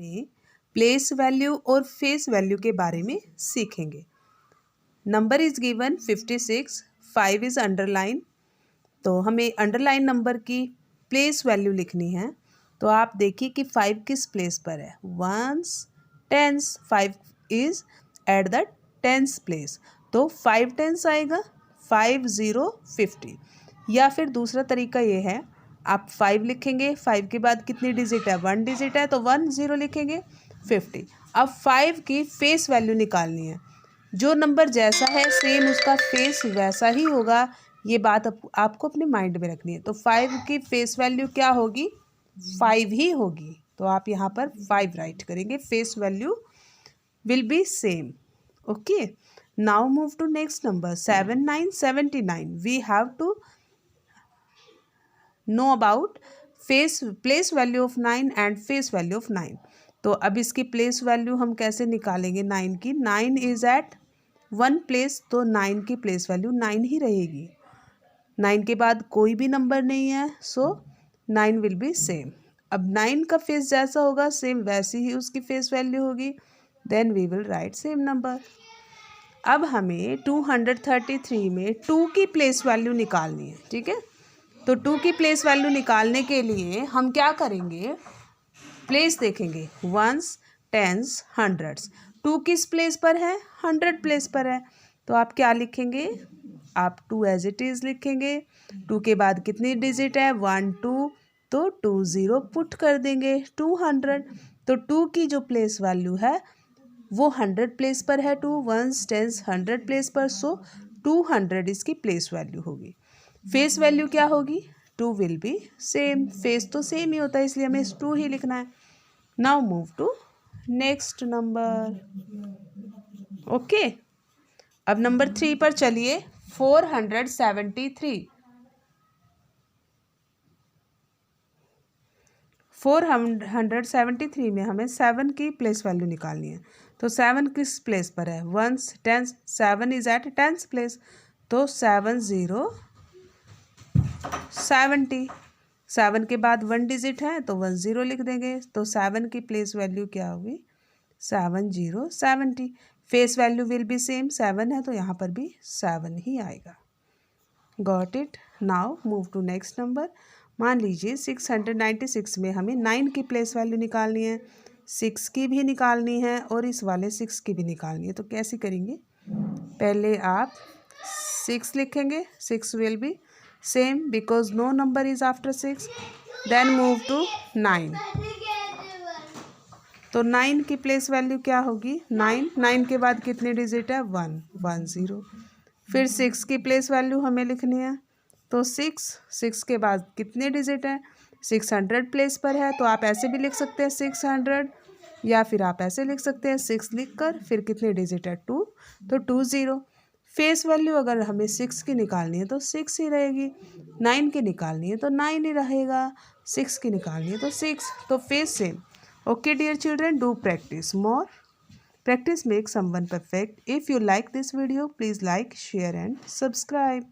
में place value और face value के बारे में सीखेंगे। Number is given 56, 5 is underline. तो हमें अंडरलाइन नंबर की प्लेस वैल्यू लिखनी है। तो आप देखिए कि 5 किस प्लेस पर है, ones, tens. 5 is at the tens place, तो 5 टेंस आएगा, 5 0 50। या फिर दूसरा तरीका ये है, आप 5 लिखेंगे, 5 के बाद कितनी डिजिट है, 1 डिजिट है, तो 1 0 लिखेंगे, 50। अब 5 की फेस वैल्यू निकालनी है। जो नंबर जैसा है सेम उसका फेस वैसा ही होगा, ये बात आपको अपने माइंड में रखनी है। तो 5 की फेस वैल्यू क्या होगी, 5 ही होगी। तो आप यहाँ पर 5 राइट करेंगे, face value will be same. Okay, now move to next number 7 9 79। We have to know about place value of 9 and face value of 9। तो अब इसकी प्लेस वैल्यू हम कैसे निकालेंगे 9 की। 9 इज एट 1 प्लेस, तो 9 की प्लेस वैल्यू 9 ही रहेगी। 9 के बाद कोई भी नंबर नहीं है, सो 9 विल बी सेम। अब 9 का फेस जैसा होगा सेम वैसी ही उसकी फेस वैल्यू होगी, then we will write same number. अब हमें 233 में 2 की प्लेस वैल्यू निकालनी है, ठीक है। तो 2 की प्लेस वैल्यू निकालने के लिए हम क्या करेंगे, प्लेस देखेंगे, वंस, टेंस, हंड्रेड्स। 2 किस प्लेस पर है, 100 प्लेस पर है। तो आप क्या लिखेंगे, आप 2 एज इट इज़ लिखेंगे। 2 के बाद कितनी डिजिट है, 1 2, तो 2 0 पुट कर देंगे, 200। तो 2 की जो प्लेस वैल्यू है वो 100 प्लेस पर है, 2 वंस, टेंस, 100 प्लेस पर, सो 200 इसकी प्लेस वैल्यू होगी। फेस वैल्यू क्या होगी, 2 विल बी सेम। फेस तो सेम ही होता है, इसलिए हमें 2 ही लिखना है। Now move to next number. Okay, अब नंबर 3 पर चलिए, 473। 473 में हमें 7 की प्लेस वैल्यू निकालनी है। तो 7 किस प्लेस पर है, ones, tens, 7 is at tens place, तो 7 0 70। 7 के बाद 1 डिजिट है, तो 1 0 लिख देंगे। तो 7 की प्लेस वैल्यू क्या होगी, 7 0 70। Face value will be same, 7 है तो यहाँ पर भी 7 ही आएगा। Got it. Now move to next number. मान लीजिए 696 में हमें 9 की प्लेस वैल्यू निकालनी है, 6 की भी निकालनी है और इस वाले 6 की भी निकालनी है। तो कैसे करेंगे, पहले आप 6 लिखेंगे, 6 will be same because no number is after 6। Then move to 9। तो 9 की प्लेस वैल्यू क्या होगी, 9। 9 के बाद कितनी डिजिट है, 1 1 0। फिर 6 की प्लेस वैल्यू हमें लिखनी है, तो 6 के बाद कितने डिजिट है, 600 प्लेस पर है, तो आप ऐसे भी लिख सकते हैं 600, या फिर आप ऐसे लिख सकते हैं 6 लिख कर फिर कितने डिजिट है, 2, तो 2 0। फेस वैल्यू अगर हमें 6 की निकालनी है तो 6 ही रहेगी, 9 की निकालनी है तो 9 ही रहेगा, 6 की निकालनी है तो 6, तो face same. Okay dear children, do practice more. Practice makes someone perfect. If you like this video, please like, share and subscribe.